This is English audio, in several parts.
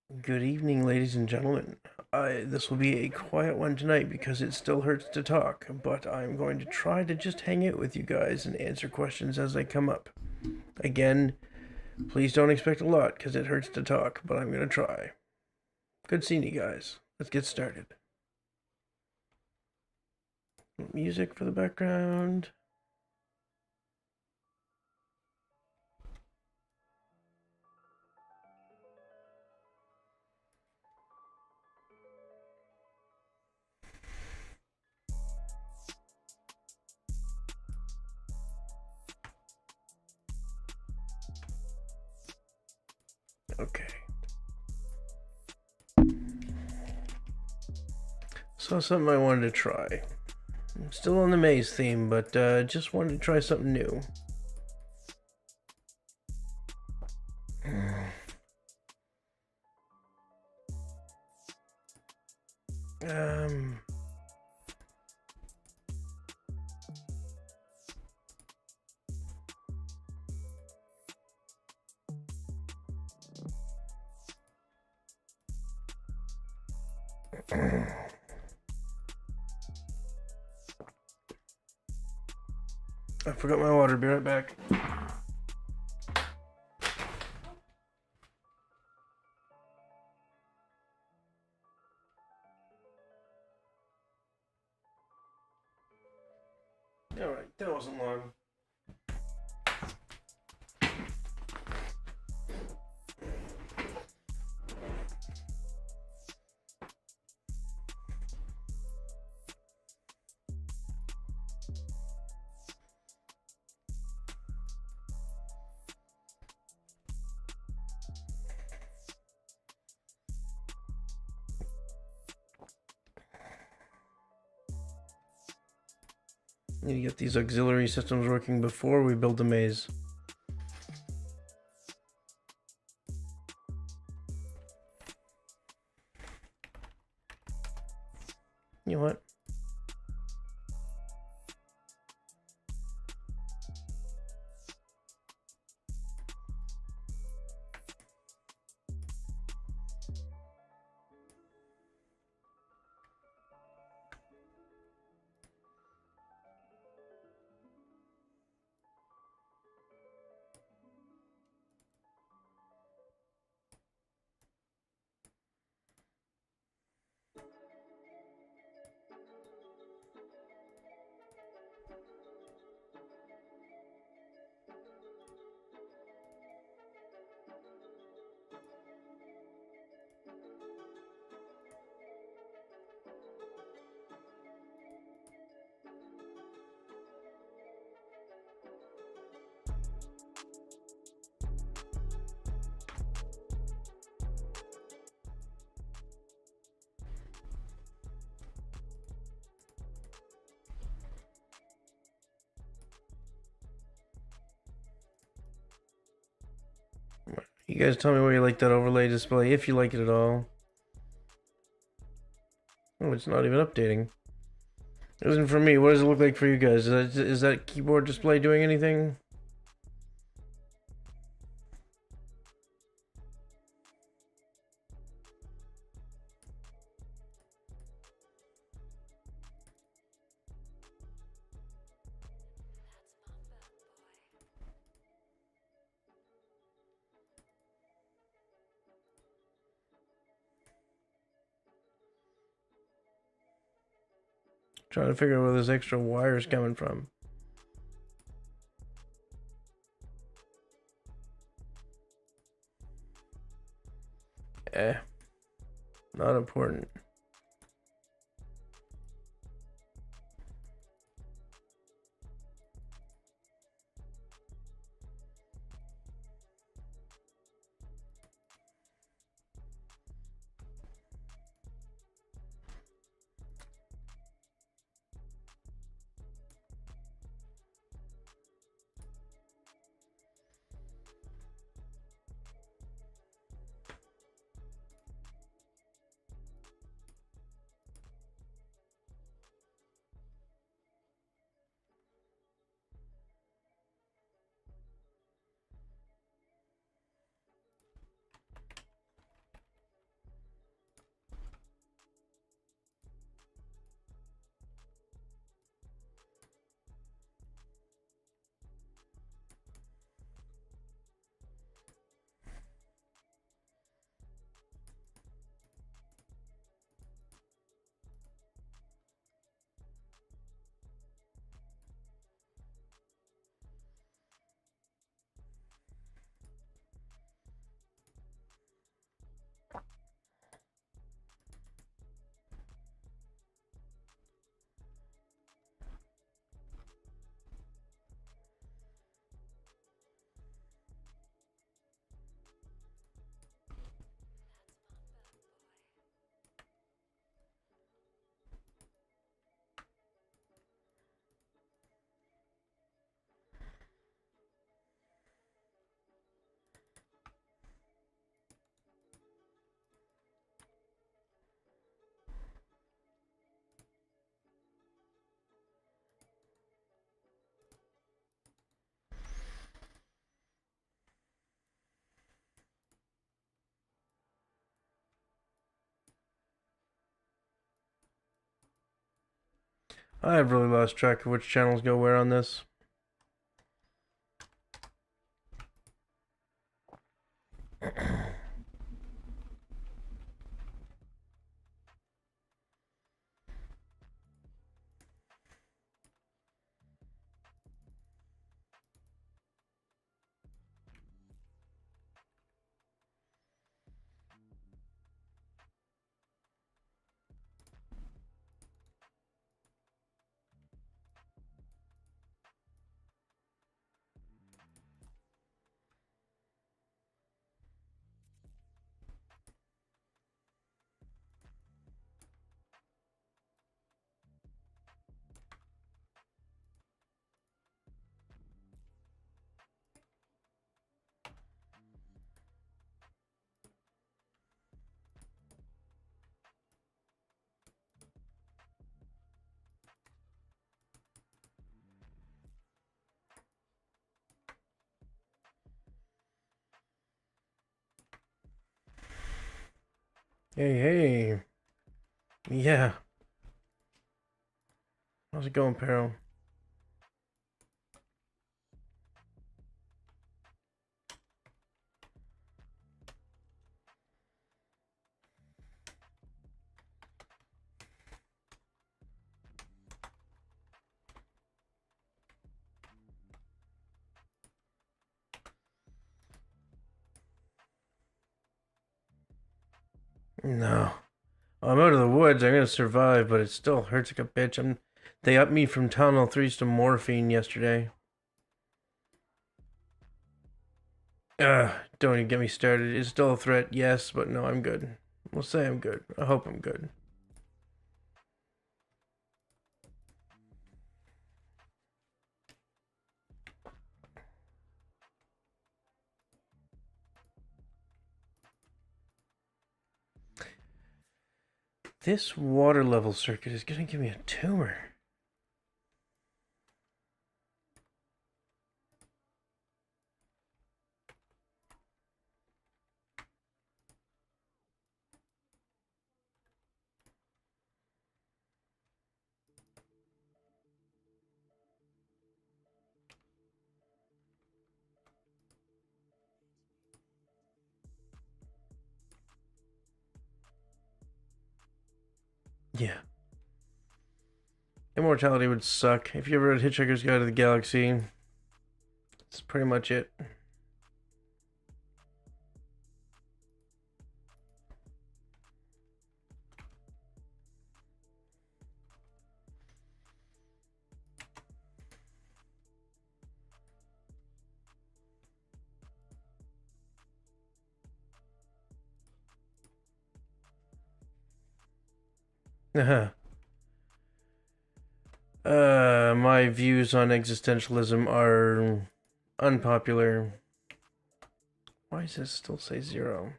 Good evening, ladies and gentlemen. This will be a quiet one tonight because it still hurts to talk, but I'm going to try to just hang out with you guys and answer questions as they come up. Again, please don't expect a lot because it hurts to talk, but I'm going to try. Good seeing you guys. Let's get started. Music for the background. Okay. So, something I wanted to try. I'm still on the maze theme, but just wanted to try something new. Um. I forgot my water. Be right back. Alright, that wasn't long. Need to get these auxiliary systems working before we build the maze. You know what? You guys tell me where you like that overlay display, if you like it at all. Oh, it's not even updating. It isn't for me. What does it look like for you guys? Is that keyboard display doing anything? Trying to figure out where this extra wire's coming from. Not important. I've really lost track of which channels go where on this. Hey, hey. Yeah. How's it going, Peril? No. I'm out of the woods. I'm gonna survive, but it still hurts like a bitch. They upped me from Tylenol 3s to morphine yesterday. Don't even get me started. It's still a threat, yes, but no, I'm good. We'll say I'm good. I hope I'm good. This water level circuit is gonna give me a tumor. Yeah. Immortality would suck. If you ever read Hitchhiker's Guide to the Galaxy, it's pretty much it. My views on existentialism are unpopular. Why does this still say 0?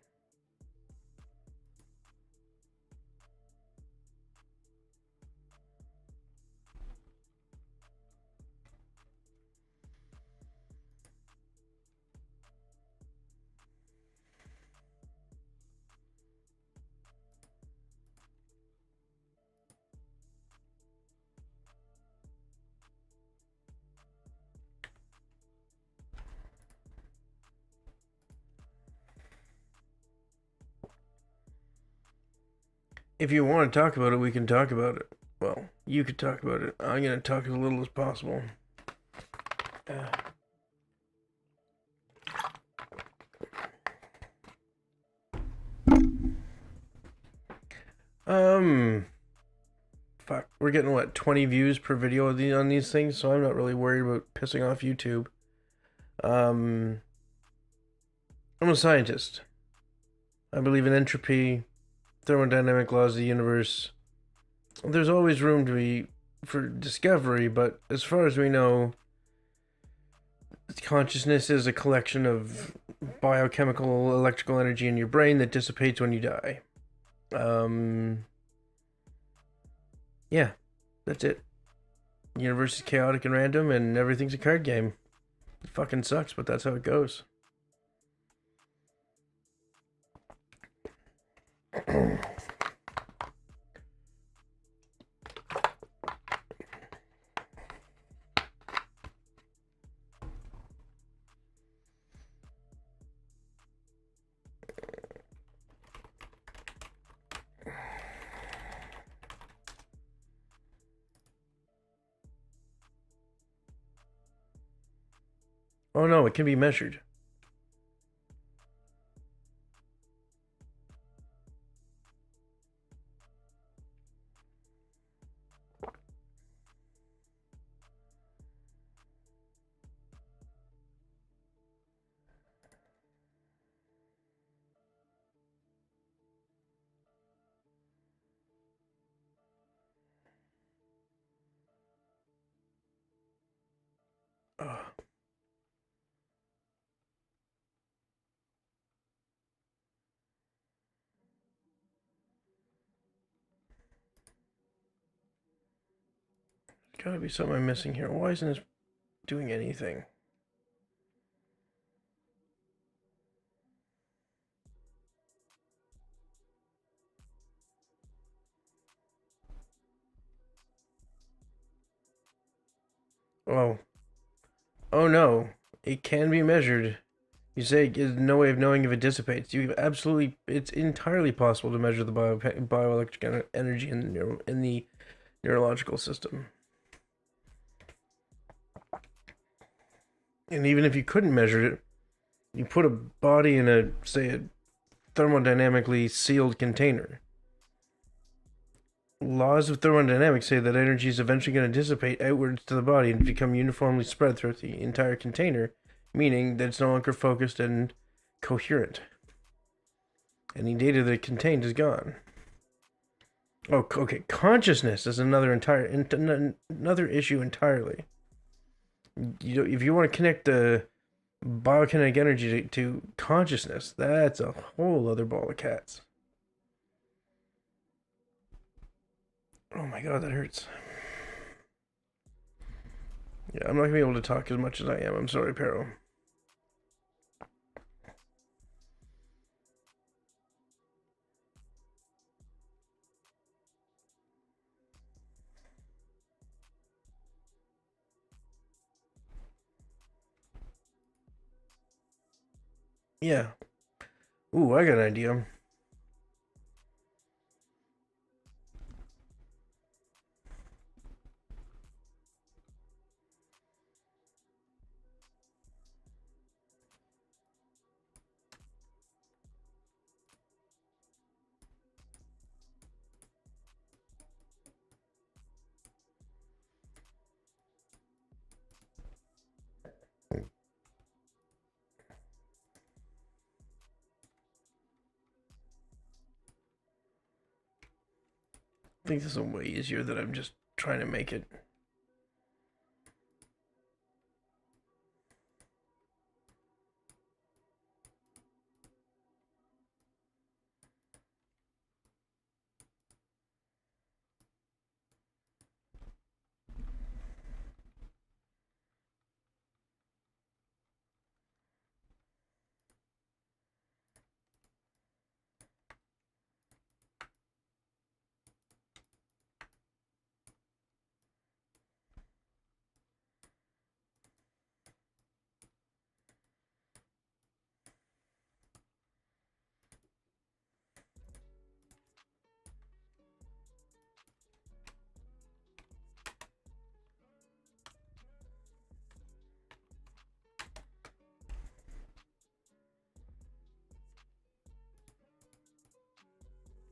If you want to talk about it, we can talk about it. Well, you could talk about it. I'm gonna talk as little as possible. Fuck. We're getting what, 20 views per video on these things, so I'm not really worried about pissing off YouTube. I'm a scientist. I believe in entropy, thermodynamic laws of the universe. There's always room for discovery, but as far as we know, consciousness is a collection of biochemical electrical energy in your brain that dissipates when you die. Yeah, that's it. The universe is chaotic and random, and everything's a card game. It fucking sucks, but that's how it goes. Oh no, it can be measured. Oh, gotta be something I'm missing here. Why isn't this doing anything? Oh, oh no, it can be measured. You say there's no way of knowing if it dissipates. You absolutely, it's entirely possible to measure the bioelectric energy in the neurological system. And even if you couldn't measure it, you put a body in a, say, a thermodynamically sealed container. Laws of thermodynamics say that energy is eventually going to dissipate outwards to the body and become uniformly spread throughout the entire container, meaning that it's no longer focused and coherent. Any data that it contained is gone. Oh, okay. Consciousness is another issue entirely. If you want to connect the biokinetic energy to consciousness, that's a whole other ball of cats. Oh my god, that hurts. Yeah, I'm not gonna be able to talk as much as I am. I'm sorry, Pero. Yeah. Ooh, I got an idea. I think this is way easier than I'm just trying to make it.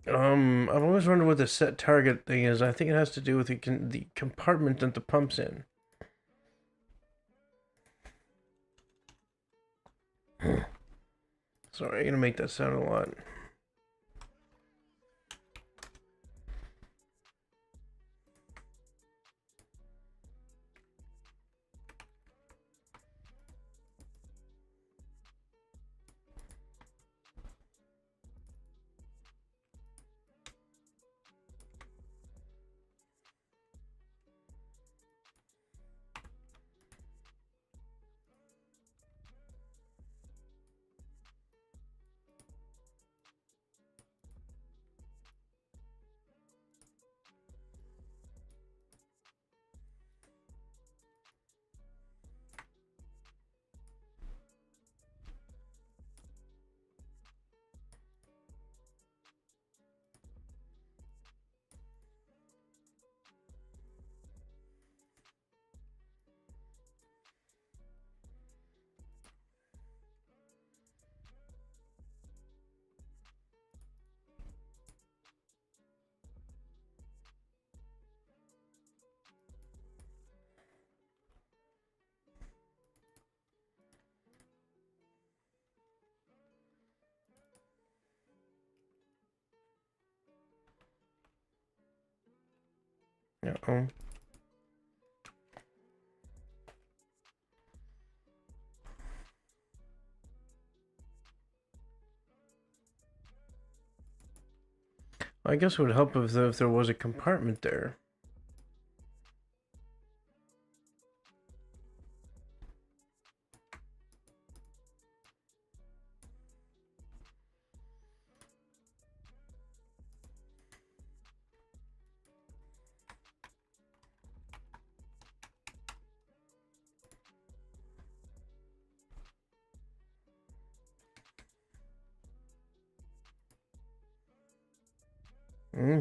I've always wondered what the set target thing is. I think it has to do with the compartment that the pump's in. Sorry, I'm gonna make that sound a lot. Uh-oh. I guess it would help if there was a compartment there.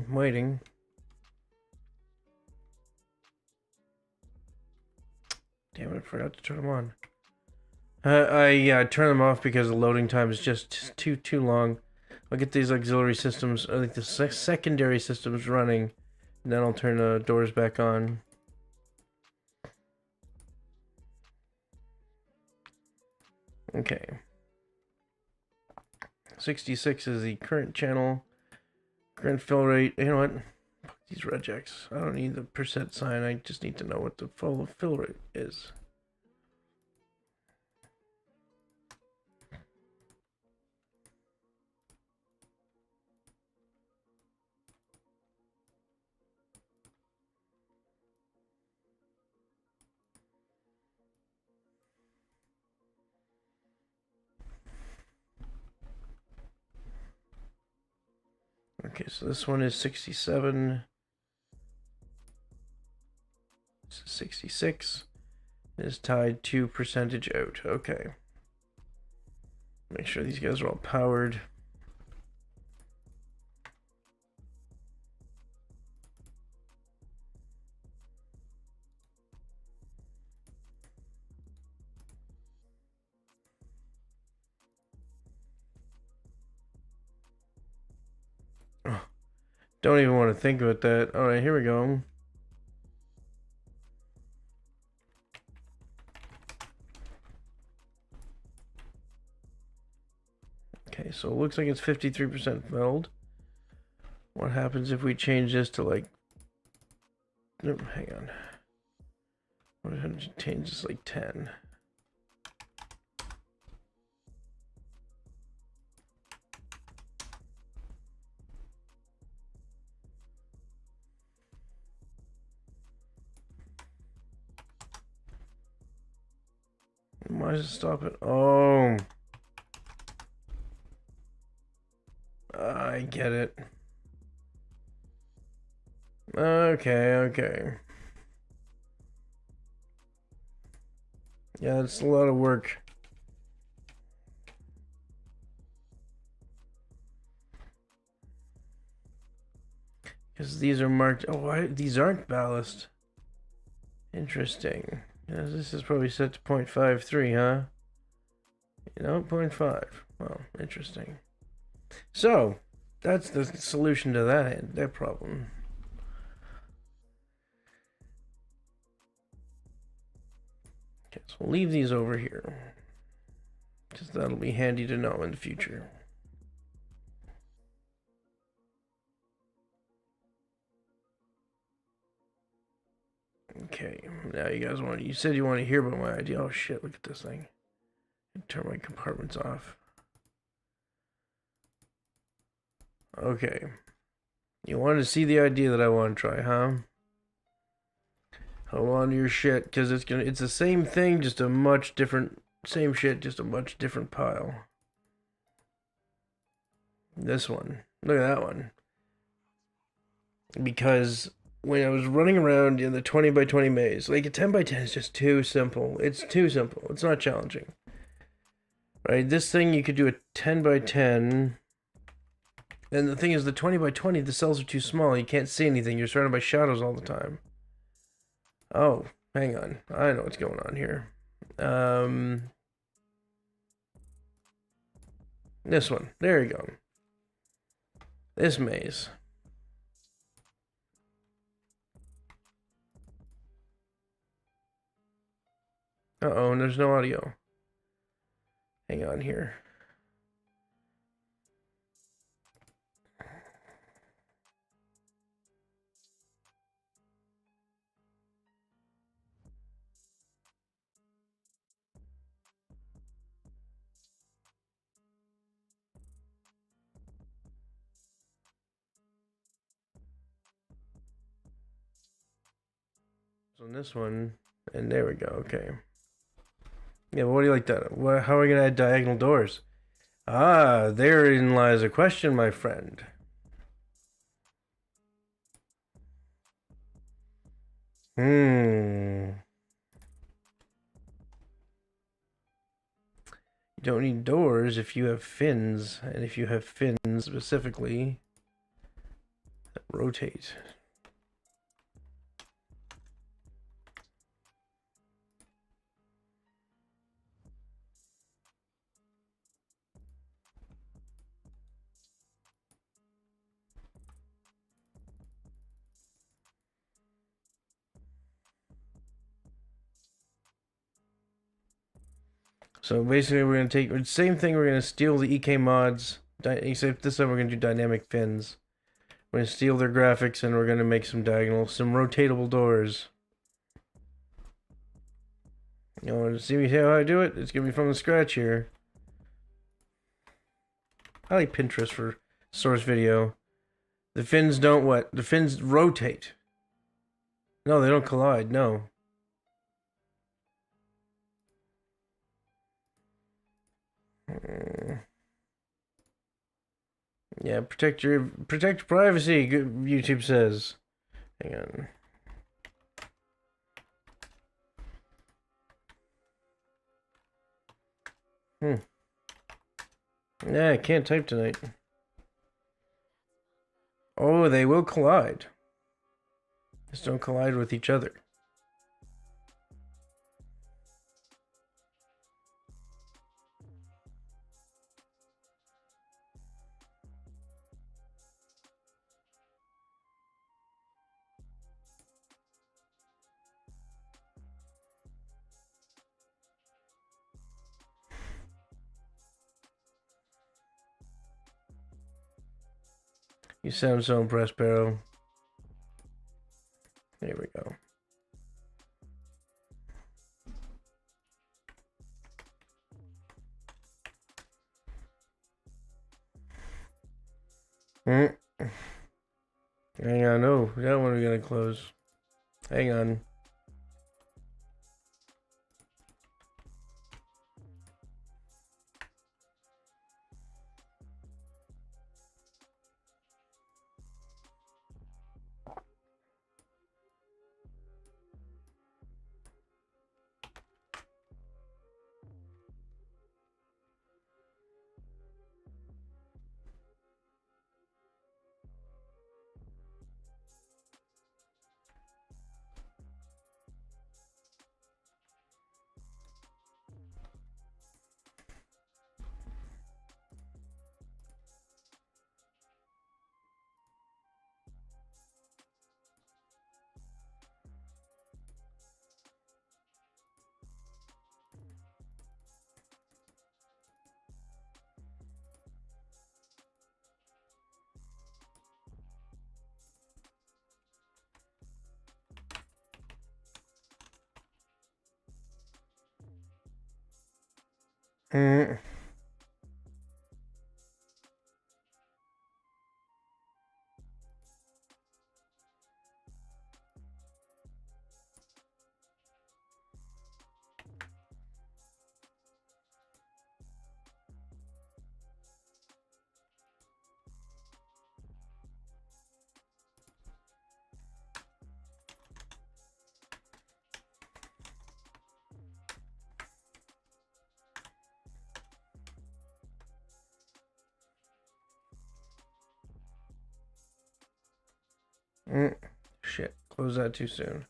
Waiting. Damn it, I forgot to turn them on. I turn them off because the loading time is just too long. I'll get these auxiliary systems, like the secondary systems running, and then I'll turn the doors back on. Okay. 66 is the current channel. Current fill rate. You know what? Fuck these regex. I don't need the percent sign. I just need to know what the full fill rate is. Okay, so this one is 67. This is 66. It is tied to percentage out. Okay. Make sure these guys are all powered. Oh, don't even want to think about that. Alright, here we go. Okay, so it looks like it's 53% filled. What happens if we change this to like... Nope, hang on. What if I change this like 10? Why does it stop it? Oh. I get it. Okay. Yeah, it's a lot of work. Because these are marked... Oh, these aren't ballast. Interesting. Yeah, this is probably set to 0.53, huh? You know, 0.5. Well, interesting. So, that's the solution to that problem. Okay, so we'll leave these over here. Because that'll be handy to know in the future. Okay, now you said you want to hear about my idea. Oh shit, look at this thing. Turn my compartments off. Okay. You wanted to see the idea that I want to try, huh? Hold on to your shit, because it's the same thing, just a much different, same shit, just a much different pile. This one. Look at that one. Because when I was running around in the 20 by 20 maze, like a 10 by 10 is just too simple. It's too simple. It's not challenging. Right? This thing, you could do a 10 by 10. And the thing is, the 20 by 20, the cells are too small. You can't see anything. You're surrounded by shadows all the time. Oh, hang on. I know what's going on here. This one. There you go. This maze. Uh-oh, and there's no audio. Hang on here. on this one, and there we go. Okay. Yeah, but what do you like that? How are we gonna add diagonal doors? Ah, therein lies a question, my friend. You don't need doors if you have fins, and if you have fins specifically that rotate. So basically, we're gonna take the same thing. We're gonna steal the EK mods, except this time we're gonna do dynamic fins. We're gonna steal their graphics, and we're gonna make some some rotatable doors. You want to see me how I do it? It's gonna be from the scratch here. I like Pinterest for source video. The fins don't what? The fins rotate. No, they don't collide. No. Yeah, protect your privacy. YouTube says. Hang on. Yeah, I can't type tonight. Oh, they will collide. Just don't collide with each other. You sound so impressed, Barrow. There we go. Hang on, no, that one we're gonna close. Hang on. Mm. Shit, close that too soon.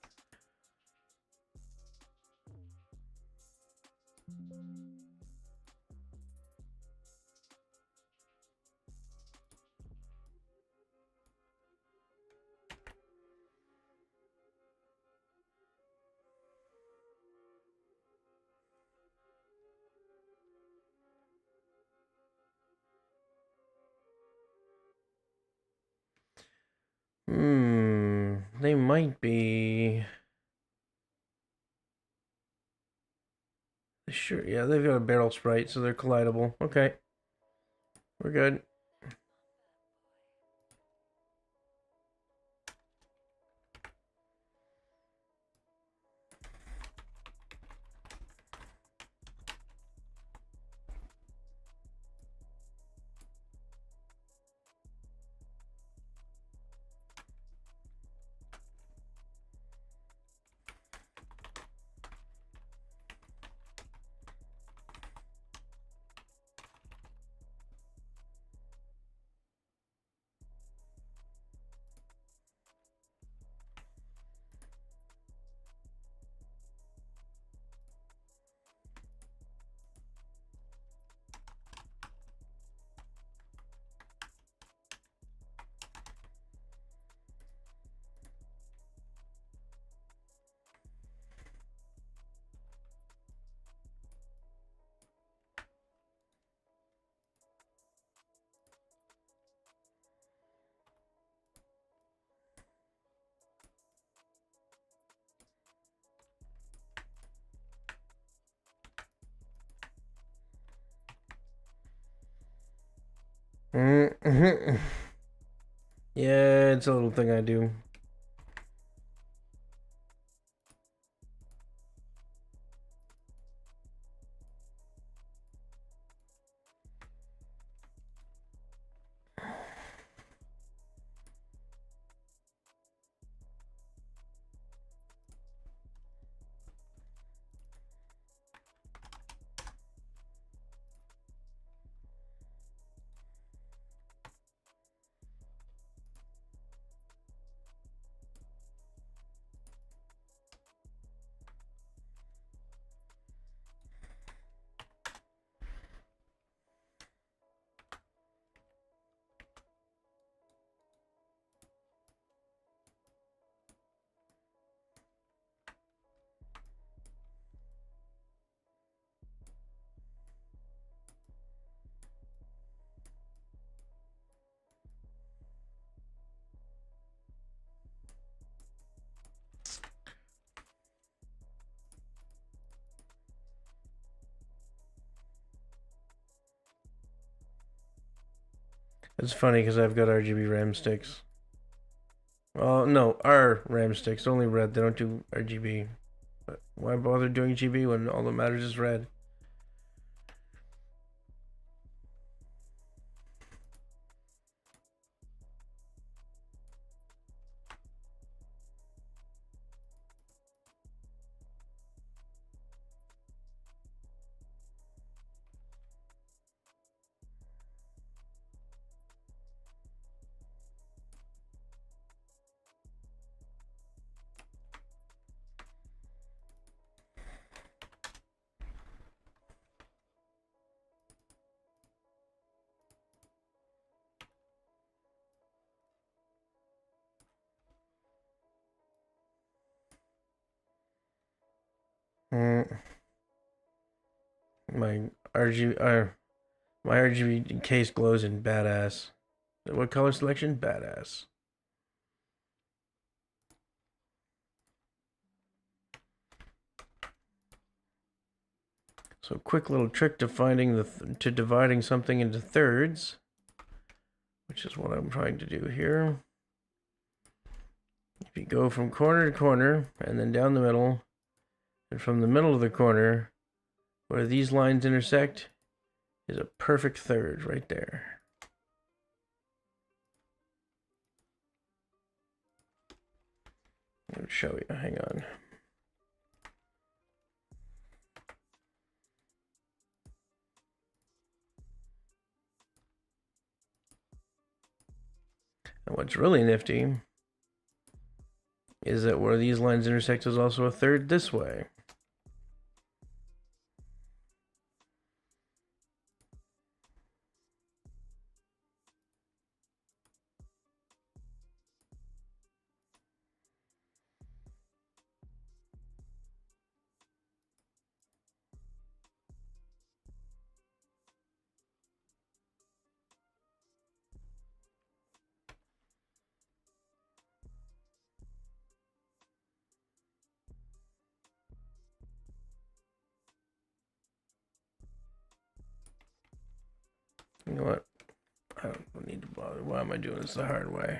They might be. Sure, yeah, they've got a barrel sprite, so they're collidable. Okay. We're good. Mm-hmm. Yeah, it's a little thing I do. It's funny because I've got RGB RAM sticks. Well, no, R RAM sticks, only red. They don't do RGB. But why bother doing GB when all that matters is red? Mm, my my RGB case glows in badass. What color selection? Badass. So quick little trick to dividing something into thirds, which is what I'm trying to do here. If you go from corner to corner and then down the middle, and from the middle of the corner where these lines intersect is a perfect third right there. I'm going to show you. Hang on. And what's really nifty is that where these lines intersect is also a third this way. You know what? I don't need to bother. Why am I doing this the hard way?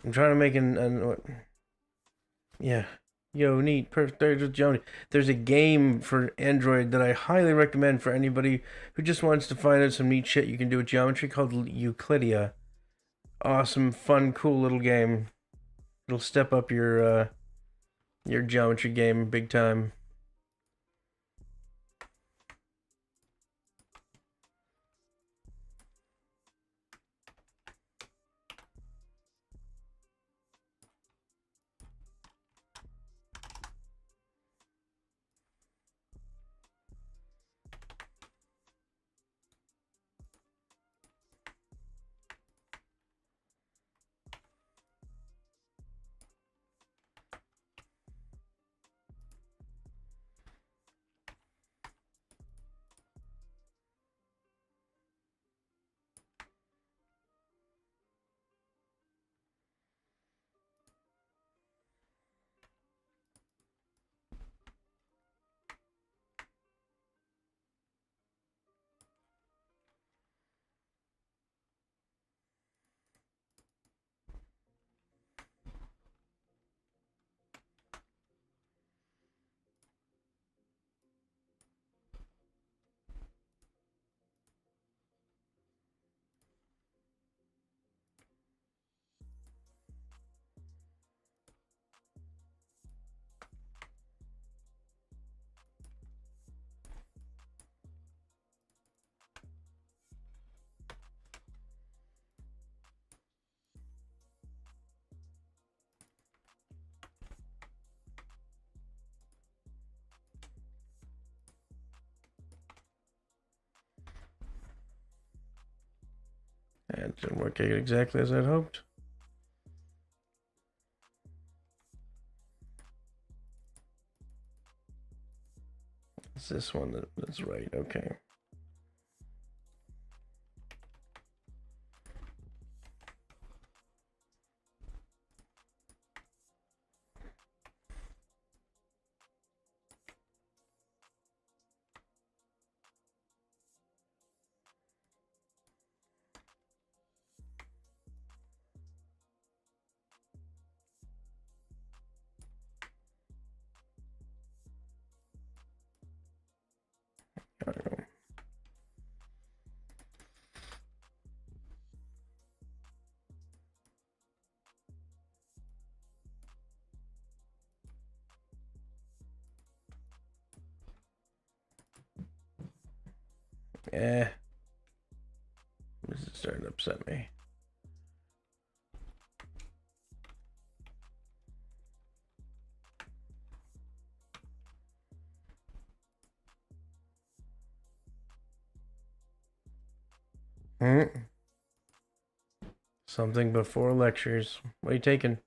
I'm trying to make what? Yeah. Yo, neat. Perfect. There's a game for Android that I highly recommend for anybody who just wants to find out some neat shit you can do with geometry called Euclidia. Awesome, fun, cool little game. It'll step up your geometry game big time. It didn't work out exactly as I'd hoped. It's this one that's right, okay. I don't know. This is starting to upset me. Something before lectures. What are you taking?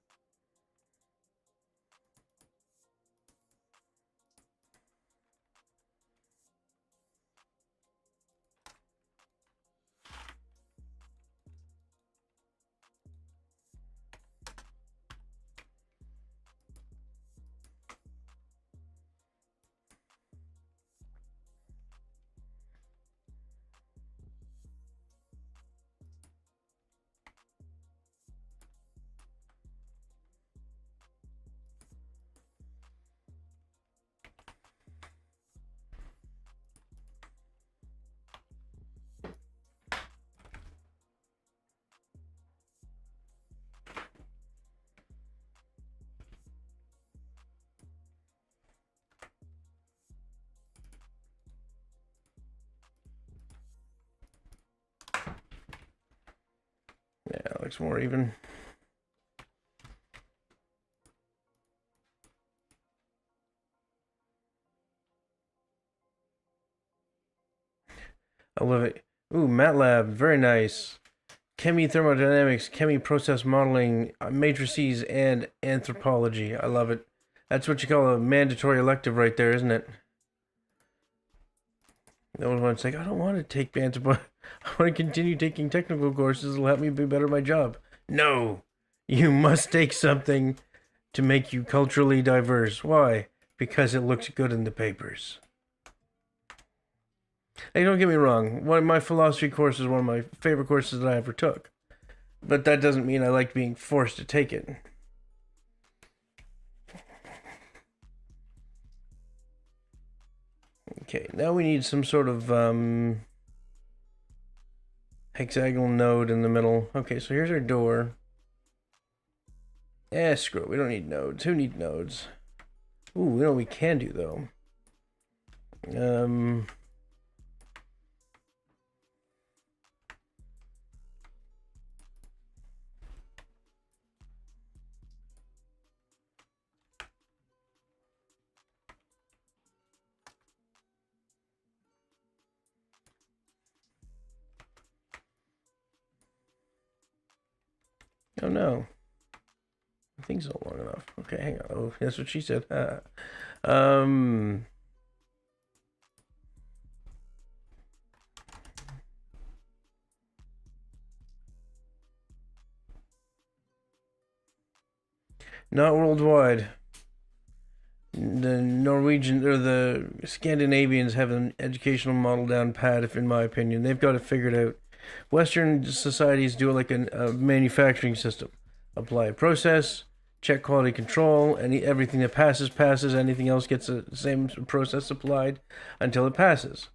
Yeah, it looks more even. I love it. Ooh, MATLAB, very nice. Chemi thermodynamics, chemi process modeling, matrices, and anthropology. I love it. That's what you call a mandatory elective right there, isn't it? No one's like, I don't want to take anthropology. I want to continue taking technical courses that'll help me be better at my job. No, you must take something to make you culturally diverse. Why? Because it looks good in the papers. Hey, don't get me wrong. One of my philosophy course is one of my favorite courses that I ever took. But that doesn't mean I like being forced to take it. Okay, now we need some sort of hexagonal node in the middle. Okay, so here's our door. Screw it. We don't need nodes. Who needs nodes? Ooh, you know what we can do, though? Oh, no. I think so long enough. Okay, hang on. Oh, that's what she said. Not worldwide. The Norwegian or the Scandinavians have an educational model down pat, if in my opinion. They've got it figured out. Western societies do it like a manufacturing system. Apply a process, check quality control, and everything that passes, passes. Anything else gets the same process applied until it passes.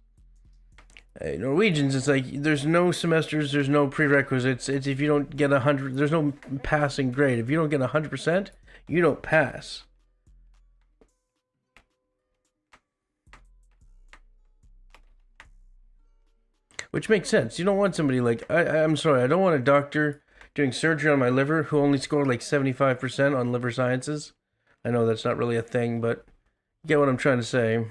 Norwegians, it's like there's no semesters, there's no prerequisites. It's if you don't get 100, there's no passing grade. If you don't get 100%, you don't pass. Which makes sense. You don't want somebody like I'm sorry, I don't want a doctor doing surgery on my liver who only scored like 75% on liver sciences. I know that's not really a thing, but you get what I'm trying to say.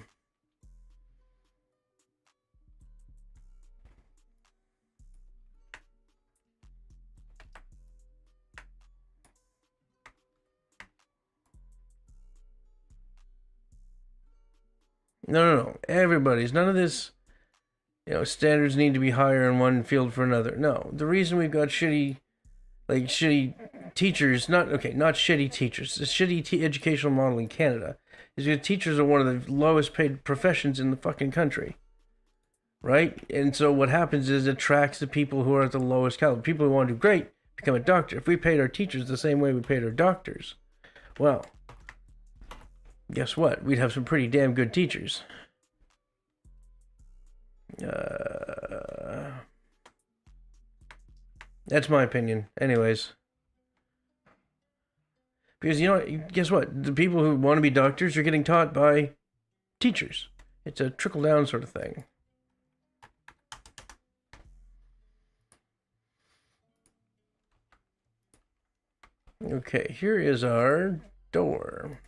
No, no, no. Everybody's. None of this, standards need to be higher in one field for another. No. The reason we've got shitty teachers, not shitty teachers, the shitty educational model in Canada is because teachers are one of the lowest paid professions in the fucking country. Right? And so what happens is it attracts the people who are at the lowest caliber. People who want to do great become a doctor. If we paid our teachers the same way we paid our doctors, well, guess what? We'd have some pretty damn good teachers. That's my opinion. Anyways. Because, guess what? The people who want to be doctors are getting taught by teachers. It's a trickle-down sort of thing. Okay, here is our door.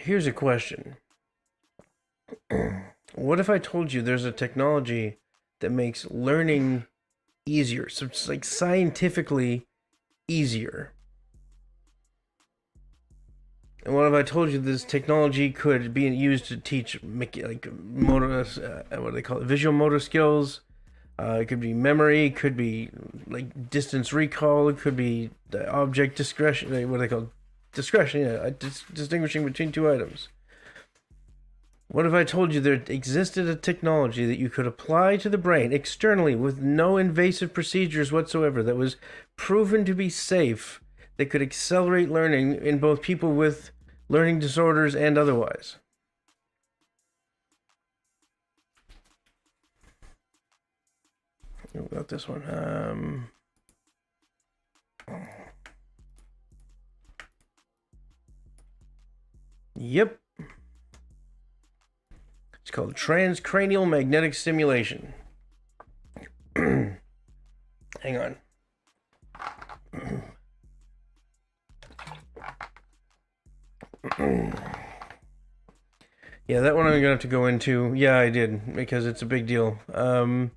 Here's a question. What if I told you there's a technology that makes learning easier? So it's like scientifically easier. And what if I told you this technology could be used to teach like motor, what do they call it, visual motor skills? It could be memory, it could be like distance recall, it could be object discretion. What do they call discretion? Yeah, distinguishing between two items. What if I told you there existed a technology that you could apply to the brain externally with no invasive procedures whatsoever that was proven to be safe, that could accelerate learning in both people with learning disorders and otherwise? What about this one? Yep. It's called transcranial magnetic stimulation. Hang on. Yeah, that one I'm gonna have to go into. Yeah, I did, because it's a big deal. Yeah, I'm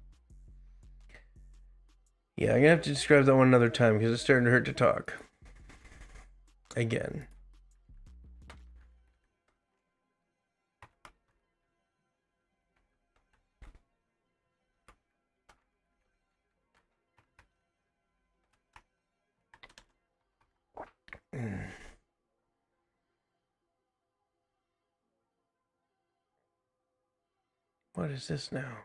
gonna have to describe that one another time because it's starting to hurt to talk. Again. What is this now?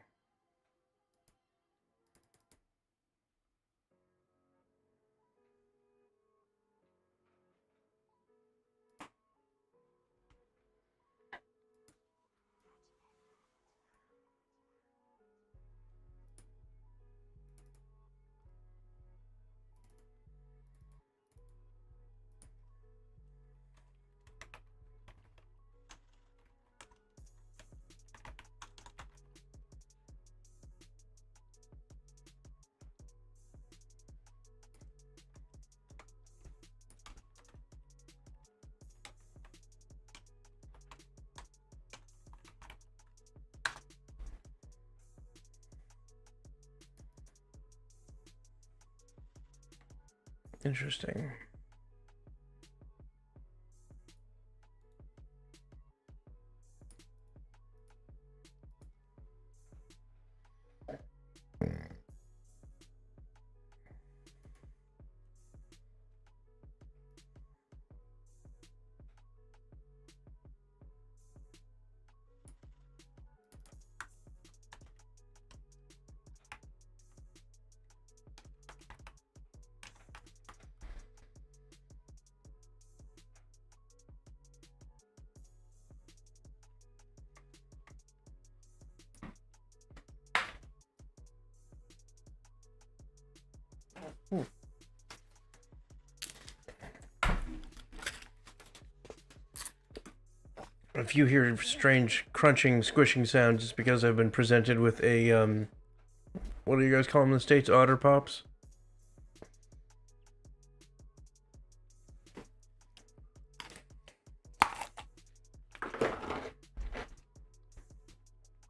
Interesting. Ooh. If you hear strange crunching, squishing sounds, it's because I've been presented with a, what do you guys call them in the States? Otter Pops?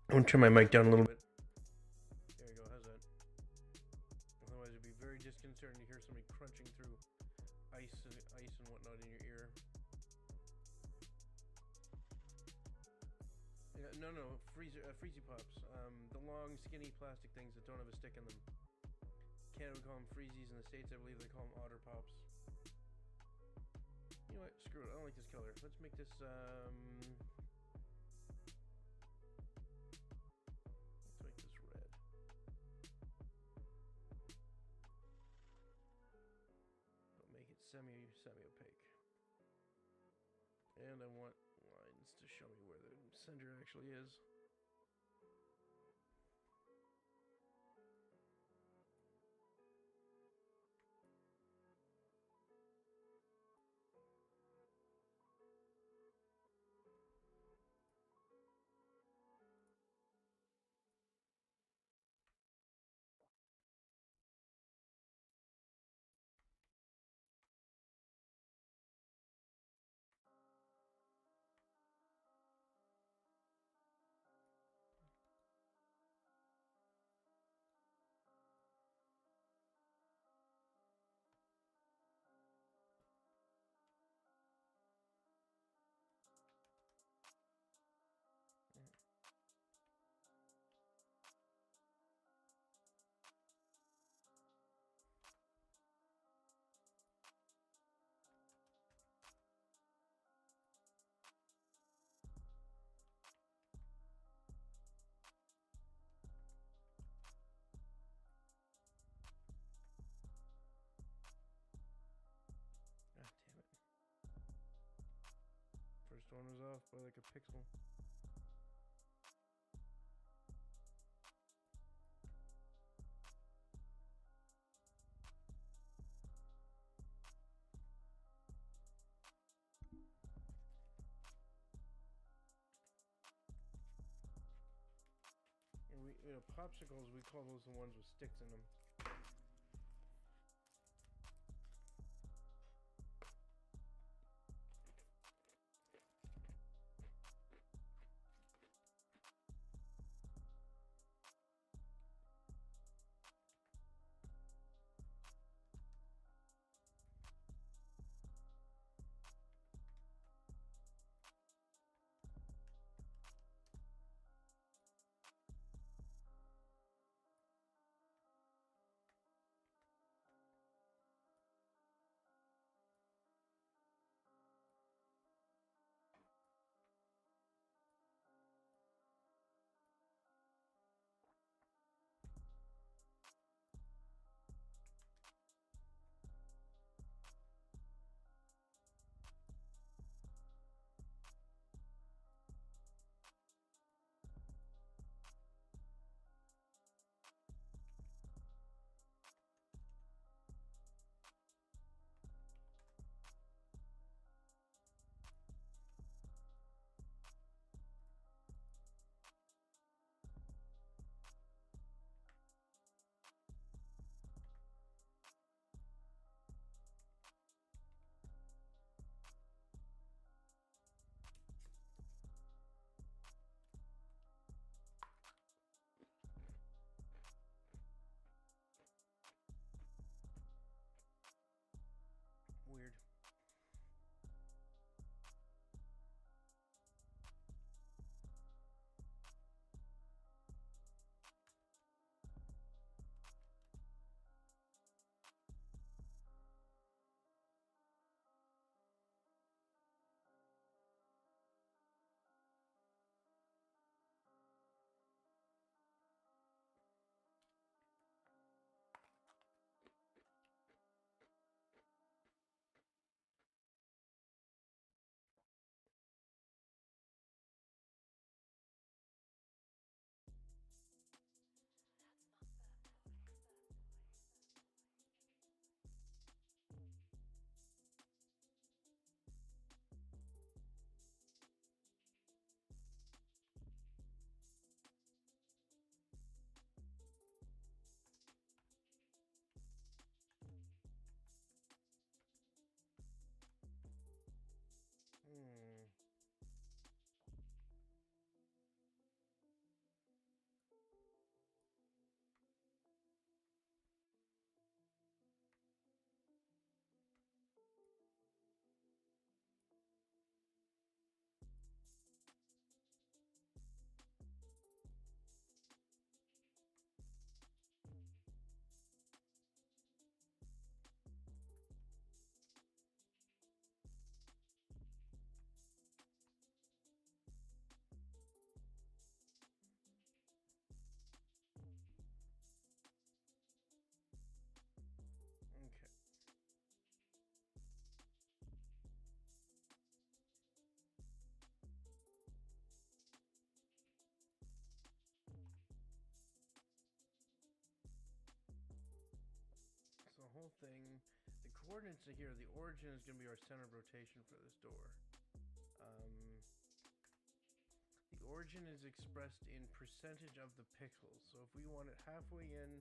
I'm gonna turn my mic down a little bit. There you go, how's that? Otherwise it'd be very disconcerting to hear somebody crunching through ice and whatnot in your ear. Yeah, no, freezy pops. The long, skinny plastic things that don't have a stick in them. Canada would call them freezies. In the States, I believe they call them otter pops. You know what? Screw it. I don't like this color. Let's make this, let's make this red. I'll make it semi-opaque. And I want lines to show me where the center actually is. Ah, damn it. First one was off by like a pixel. And popsicles, we call those the ones with sticks in them. whole thing. The coordinates are here. The origin is going to be our center of rotation for this door. The origin is expressed in percentage of the pixels. So if we want it halfway in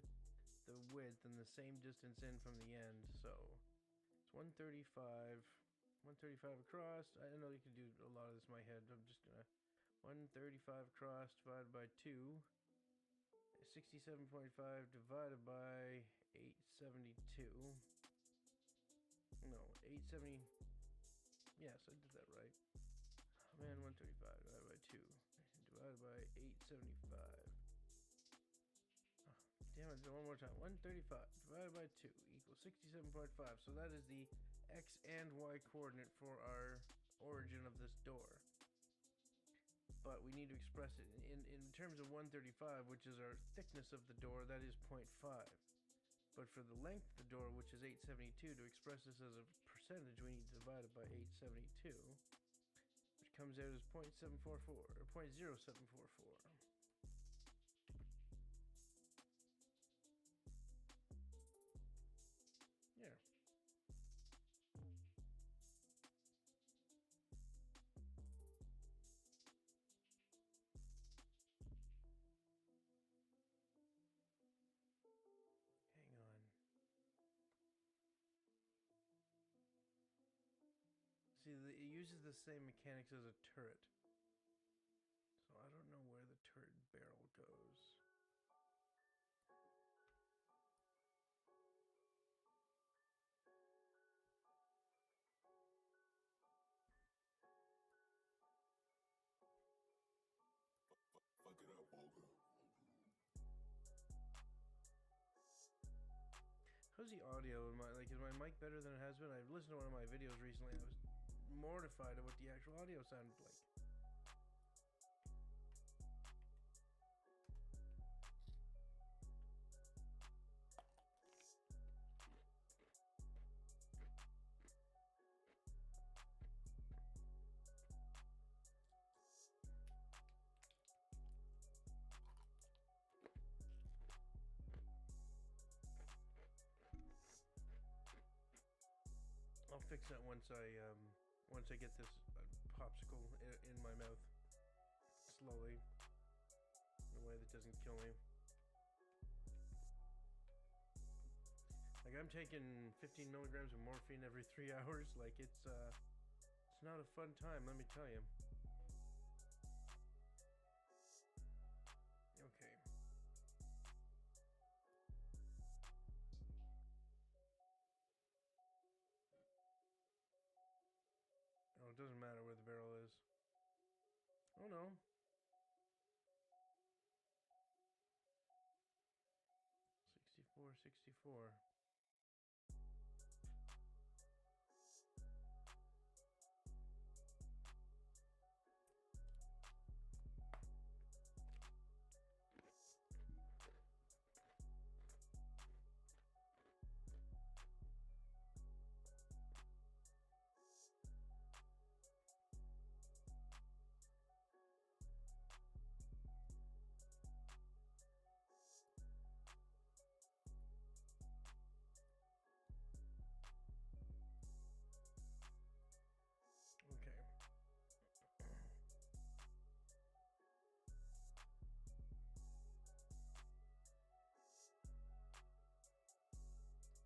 the width and the same distance in from the end, so it's 135 across. I know you can do a lot of this in my head. I'm just gonna 135 across divided by 2, 67.5 divided by 872. No, 870. Yes, I did that right. Oh man, 135 divided by 2 divided by 875. Oh, damn it, one more time. 135 divided by 2 equals 67.5. So that is the X and Y coordinate for our origin of this door. But we need to express it in terms of 135, which is our thickness of the door. That is 0.5. But for the length of the door, which is 872, to express this as a percentage, we need to divide it by 872, which comes out as 0.744 or 0.0744. Yeah. Hang on. See, it uses the same mechanics as a turret. So I don't know where the turret barrel goes. Fuck it up, Walker. How's the audio? Is my mic better than it has been? I've listened to one of my videos recently and I was mortified at what the actual audio sounded like. I'll fix that once I get this popsicle in my mouth slowly in a way that doesn't kill me. Like, I'm taking 15 milligrams of morphine every 3 hours. Like, it's not a fun time, let me tell you. Okay. Oh, it doesn't matter where the barrel is. Oh no. $64.64. Okay.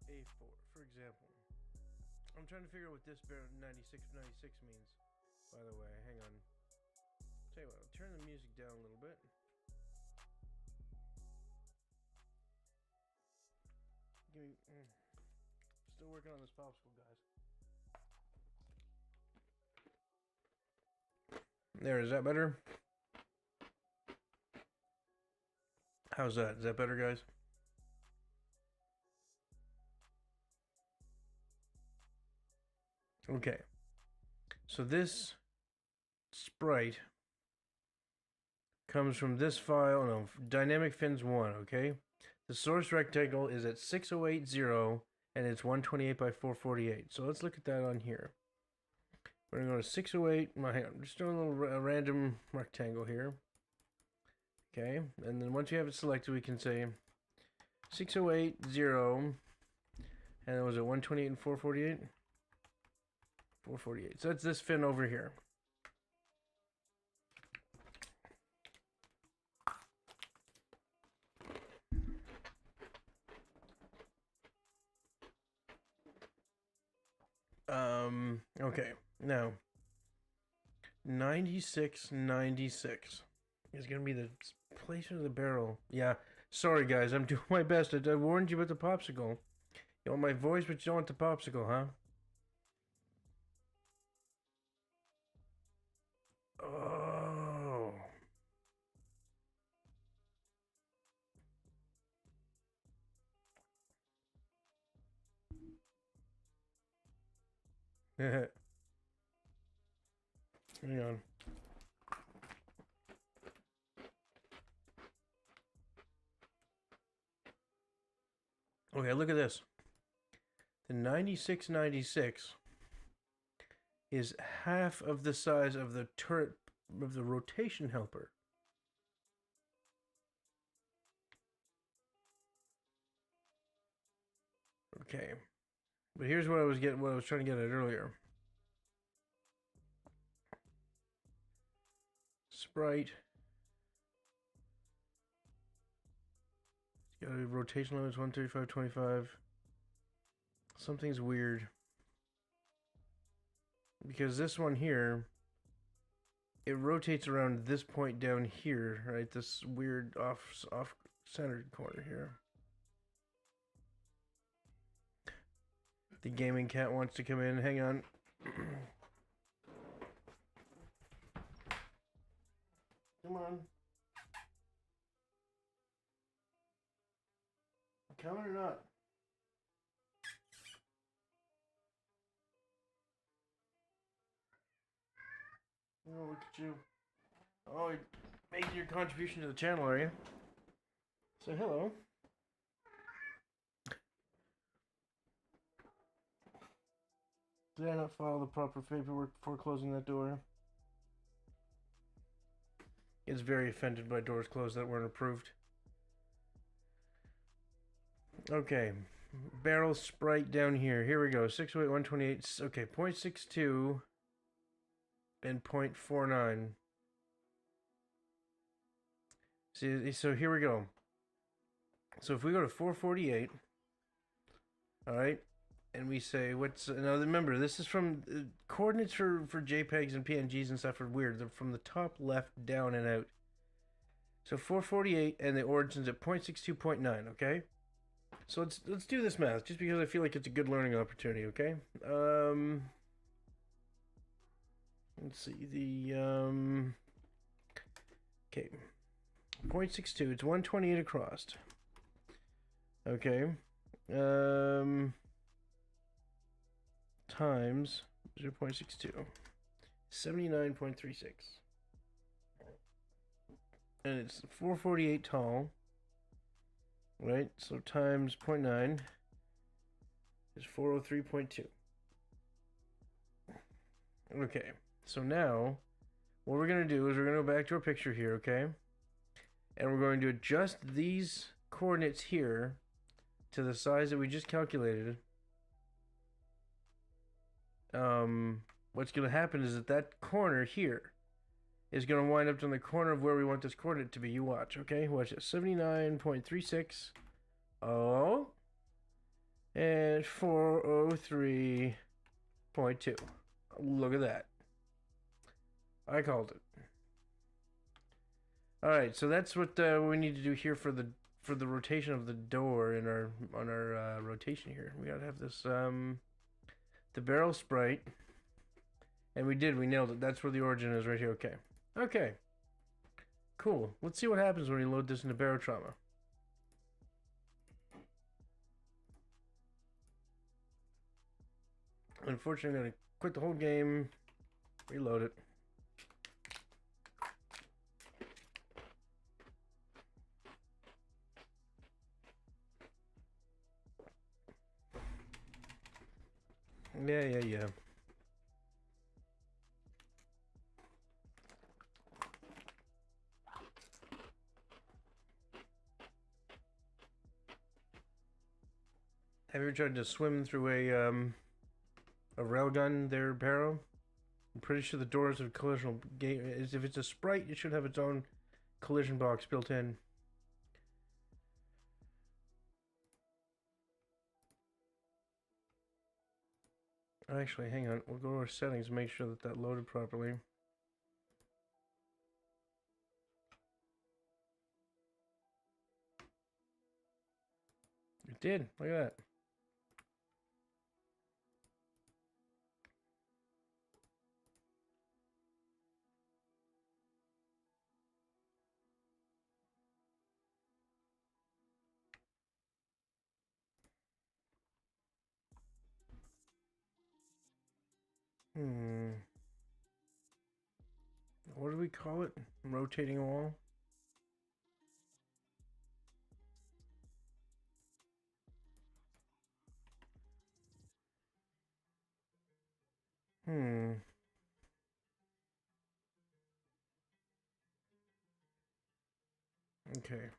A4, for example. I'm trying to figure out what this barrel 96 means. By the way, hang on. Tell you what, I'll turn the music down a little bit. Give me. Still working on this popsicle, guys. There, is that better? How's that? Is that better, guys? Okay. So this sprite comes from this file, no, Dynamic Fins 1, okay? The source rectangle is at 6080 and it's 128 by 448. So let's look at that on here. We're going to go to 608. I'm just doing a little random rectangle here. Okay, and then once you have it selected, we can say 6080, And was it 128 and 448? 448. So that's this fin over here. Okay. Now, 9696 is going to be the placement of the barrel. Yeah. Sorry, guys. I'm doing my best. I warned you about the popsicle. You want my voice, but you don't want the popsicle, huh? Oh. Hang on. Okay, look at this. The 9696 is half of the size of the turret of the rotation helper. Okay. But here's what I was trying to get at earlier. Sprite. It's got a rotation limit 135.25. Something's weird. Because this one here, it rotates around this point down here, right? This weird off-centered corner here. The gaming cat wants to come in. Hang on. Come on. Coming or not? Oh, look at you. Oh, you're making your contribution to the channel, are you? Say hello. Did I not file the proper paperwork before closing that door? It's very offended by doors closed that weren't approved. Okay. Barrel sprite down here. Here we go. 608, 128. Okay, 0.62 and 0.49. See, so here we go. So if we go to 448, all right, and we say what's now? Remember, this is from coordinates for JPEGs and PNGs and stuff are weird. They're from the top left down and out. So 448 and the origin's at 0.62.9. Okay. So let's do this math just because I feel like it's a good learning opportunity. Okay. Let's see the okay. 0.62. It's 128 across. Okay. Times 0.62. 79.36. And it's 448 tall. Right? So times 0.9 is 403.2. Okay. So now what we're going to do is we're going to go back to our picture here, okay? And we're going to adjust these coordinates here to the size that we just calculated. What's going to happen is that corner here is going to wind up on the corner of where we want this coordinate to be. You watch, okay? Watch it. 79.36. Oh. And 403.2. Look at that. I called it. All right, so that's what we need to do here for the rotation of the door in our rotation here. We gotta have this the barrel sprite, and we nailed it. That's where the origin is right here. Okay, okay, cool. Let's see what happens when we load this into Barotrauma. Unfortunately, I'm gonna quit the whole game, reload it. Yeah. Have you ever tried to swim through a railgun there, Barrow? I'm pretty sure the doors of collision gate is if it's a sprite, it should have its own collision box built in. Actually, hang on. We'll go to our settings and make sure that that loaded properly. It did. Look at that. What do we call it? Rotating wall? Okay.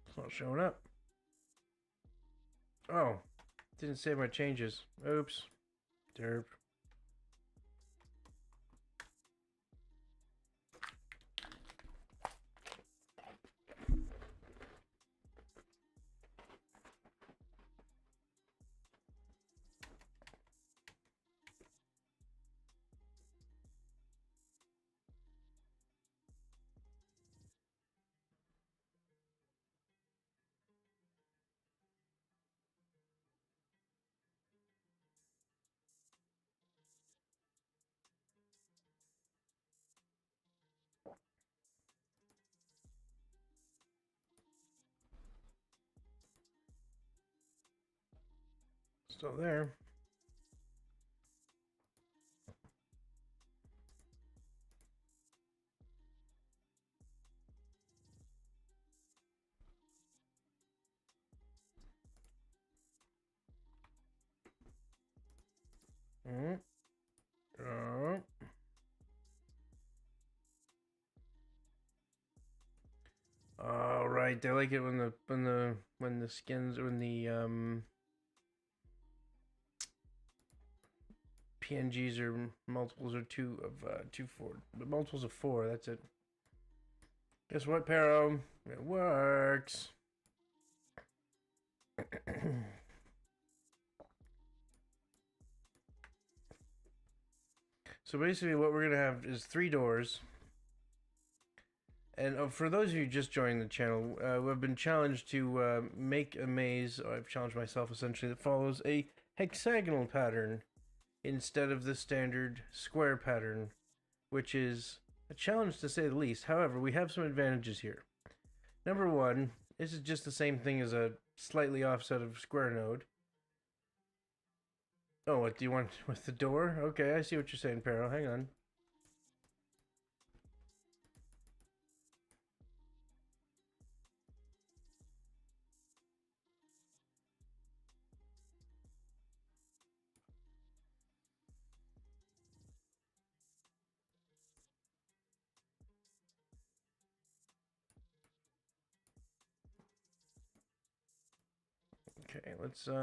It's not showing up. Oh. Didn't save my changes. Oops. Derp. Still there. Oh. All right. They like it when the skins when the PNGs are multiples of two four, but multiples of four. That's it. Guess what, Pero? It works. So basically, what we're gonna have is 3 doors. And for those of you just joining the channel, we've been challenged to make a maze. I've challenged myself essentially that follows a hexagonal pattern instead of the standard square pattern, which is a challenge to say the least. However, we have some advantages here. Number one, this is just the same thing as a slightly offset of square node. Oh, what do you want with the door? Okay, I see what you're saying, Pero. Hang on. Okay, let's put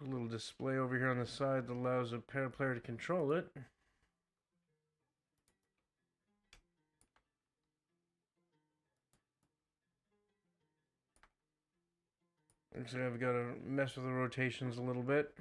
a little display over here on the side that allows a player to control it. Looks like I've got to mess with the rotations a little bit.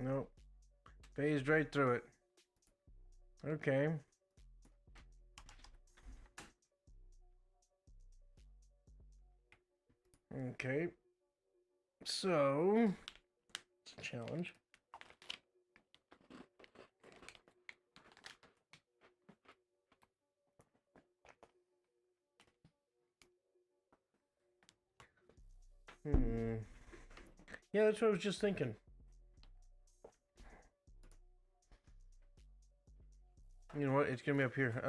Nope. Phased right through it. Okay. Okay. So, it's a challenge. Yeah, that's what I was just thinking. You know what? It's gonna be up here.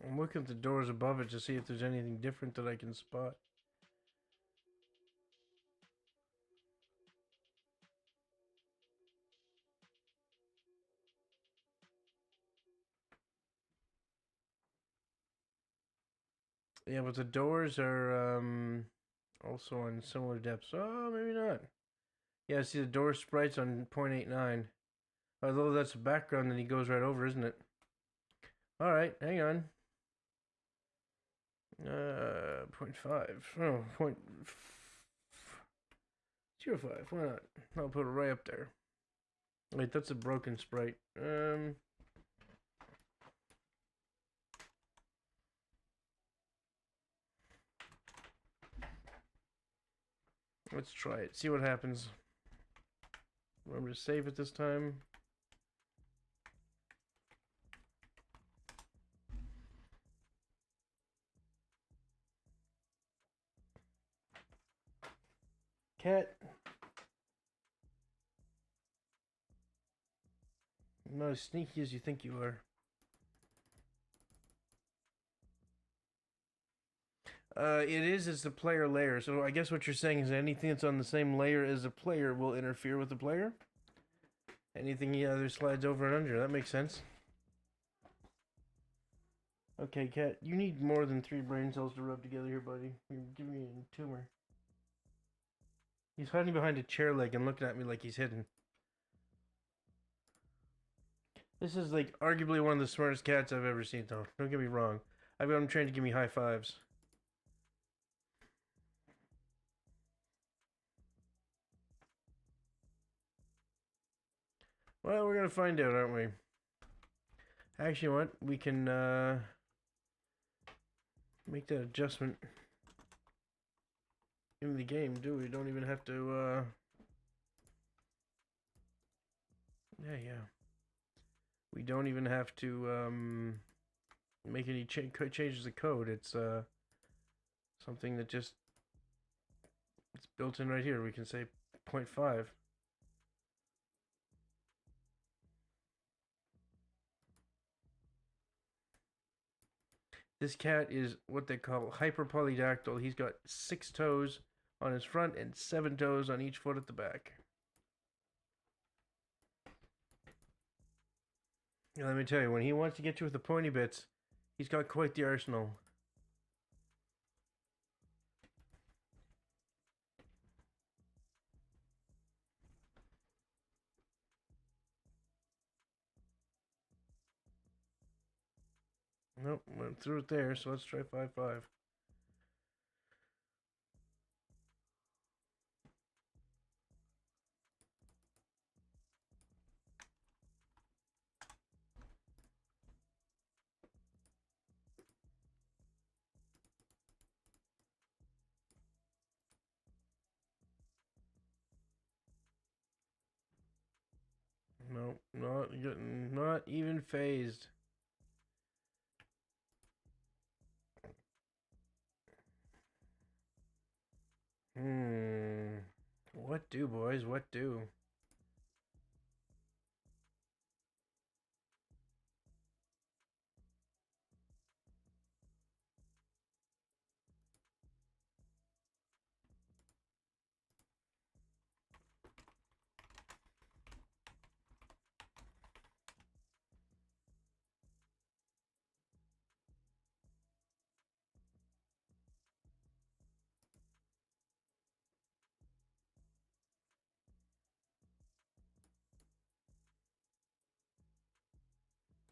I'm looking at the doors above it to see if there's anything different that I can spot. Yeah, but the doors are also on similar depths. Oh, maybe not. Yeah, see the door sprites on 0.89. Although that's a background, then he goes right over, isn't it? All right, hang on. 0.5. Oh, 0.05. Why not? I'll put it right up there. Wait, that's a broken sprite. Let's try it. See what happens. Remember to save it this time. Cat. Not as sneaky as you think you are. It is. It's the player layer. So I guess what you're saying is anything that's on the same layer as the player will interfere with the player. Anything the other slides over and under. That makes sense. Okay, Cat, you need more than 3 brain cells to rub together here, buddy. You're giving me a tumor. He's hiding behind a chair leg and looking at me like he's hidden. This is like arguably one of the smartest cats I've ever seen, though. Don't get me wrong. I've got him trained to give me high fives. Well, we're gonna find out, aren't we? Actually, what? We can make that adjustment in the game, do we? Don't even have to yeah. We don't even have to make any changes to code. It's something that just it's built in right here. We can say 0.5. This cat is what they call hyperpolydactyl. He's got 6 toes on his front and 7 toes on each foot at the back. And let me tell you, when he wants to get you with the pointy bits, he's got quite the arsenal. Nope, went through it there, so let's try 5.5. Nope, not even phased. What do, boys? What do?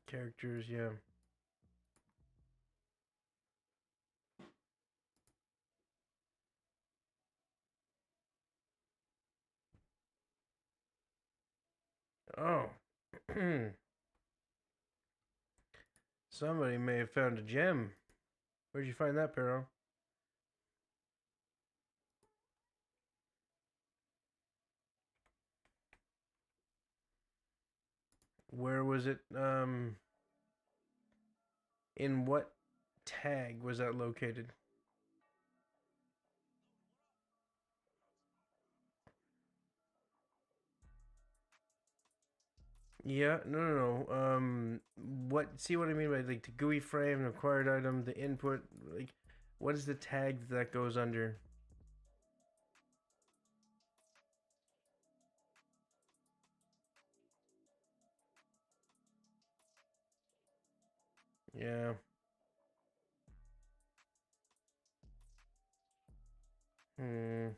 Characters, yeah. Oh. Somebody may have found a gem. Where'd you find that, Pero? Where was it? In what tag was that located? Yeah, no. What? See what I mean by like the GUI frame, the acquired item, the input. Like, what is the tag that goes under? Yeah. Hmm.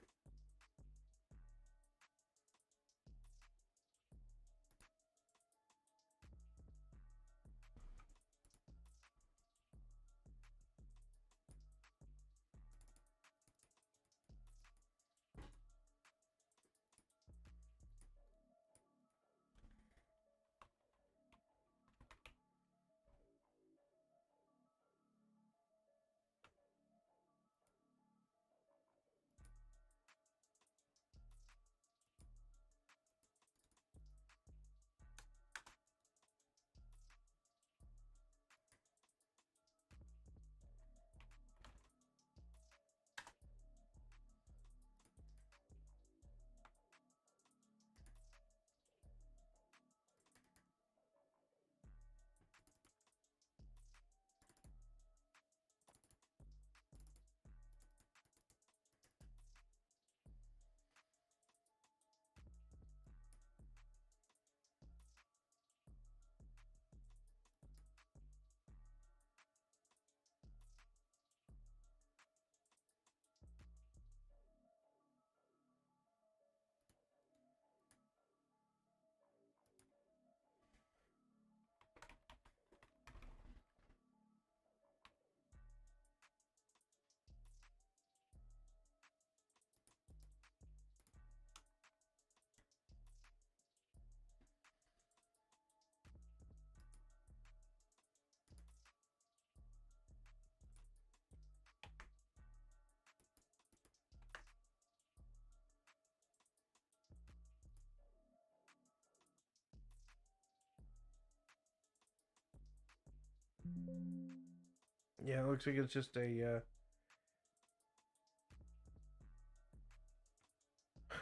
Yeah, it looks like it's just a.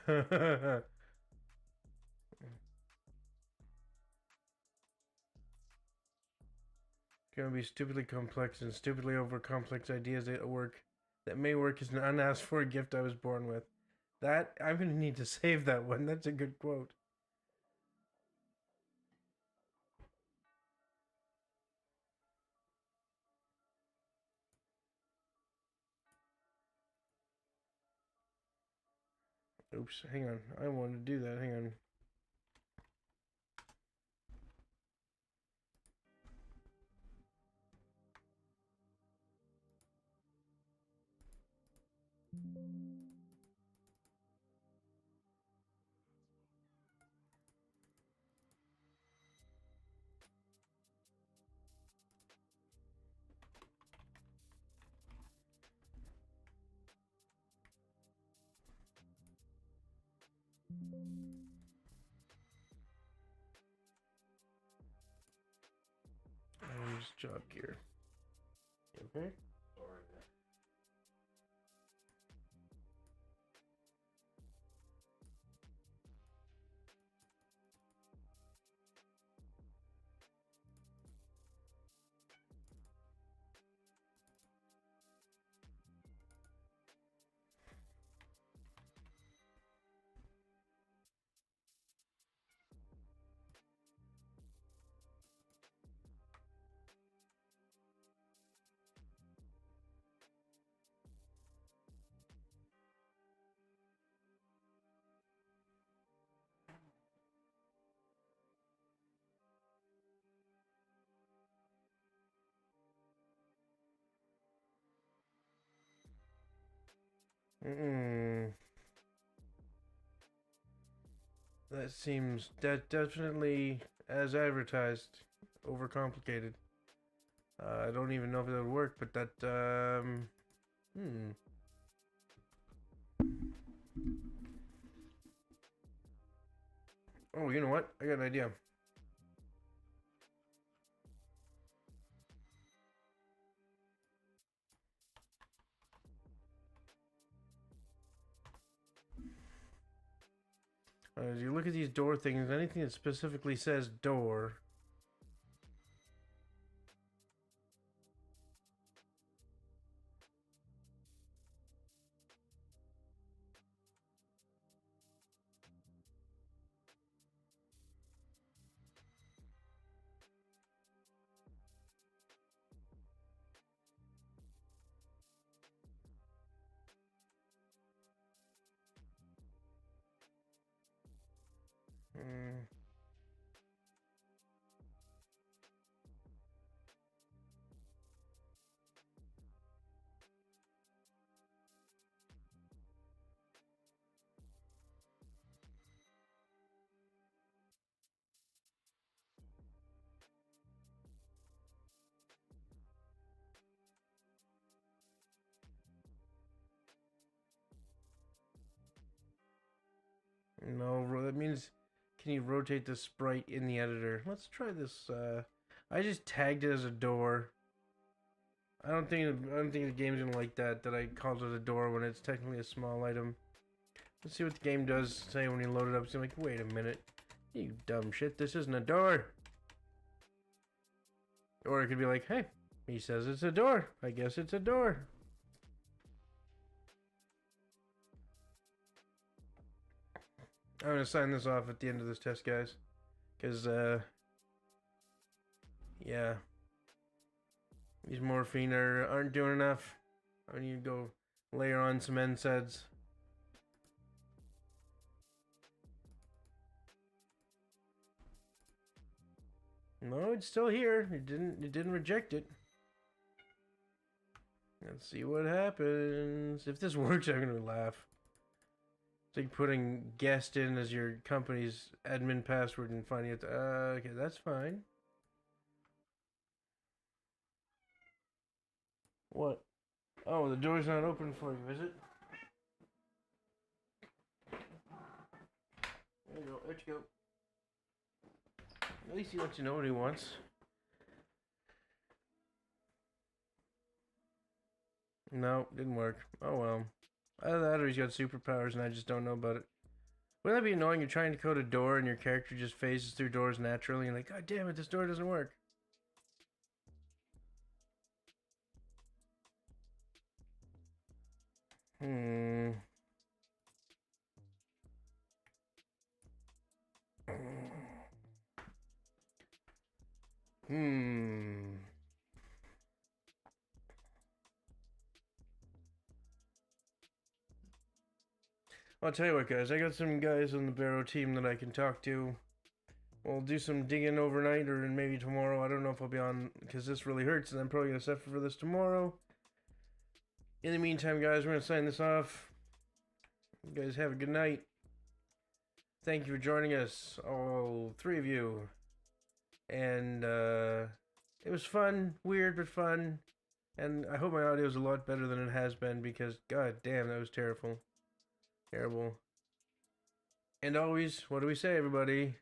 Gonna be stupidly complex and stupidly over complex ideas that may work as an unasked for gift I was born with. That I'm gonna need to save that one. That's a good quote. Oops, hang on. I wanted to do that. Hang on. Items job gear. Okay. Mm-mm. That seems definitely as advertised, overcomplicated. I don't even know if that would work, but that hmm. Oh, you know what? I got an idea. As you look at these door things, anything that specifically says door. Hmm. No, that means can you rotate the sprite in the editor? Let's try this. I just tagged it as a door. I don't think the game's gonna like that I called it a door when it's technically a small item. Let's see what the game does say when you load it up. It's like, wait a minute, you dumb shit, this isn't a door. Or it could be like, hey, he says it's a door. I guess it's a door. I'm gonna sign this off at the end of this test, guys. Because, yeah. These morphine aren't doing enough. I need to go layer on some NSAIDs. No, it's still here. It didn't reject it. Let's see what happens. If this works, I'm gonna laugh. It's like putting guest in as your company's admin password and finding it. Okay, that's fine. What? Oh, the door's not open for you, is it? There you go. There you go. At least he lets you know what he wants. No, didn't work. Oh well. Either that or he's got superpowers and I just don't know about it. Wouldn't that be annoying? You're trying to code a door and your character just phases through doors naturally and like, God damn it, this door doesn't work. Hmm. Hmm. I'll tell you what, guys. I got some guys on the Barrow team that I can talk to. We'll do some digging overnight or maybe tomorrow. I don't know if I'll be on because this really hurts and I'm probably going to suffer for this tomorrow. In the meantime, guys, we're going to sign this off. You guys have a good night. Thank you for joining us, all three of you. And it was fun, weird but fun. And I hope my audio is a lot better than it has been because, god damn, that was terrible. Terrible. And always, what do we say, everybody?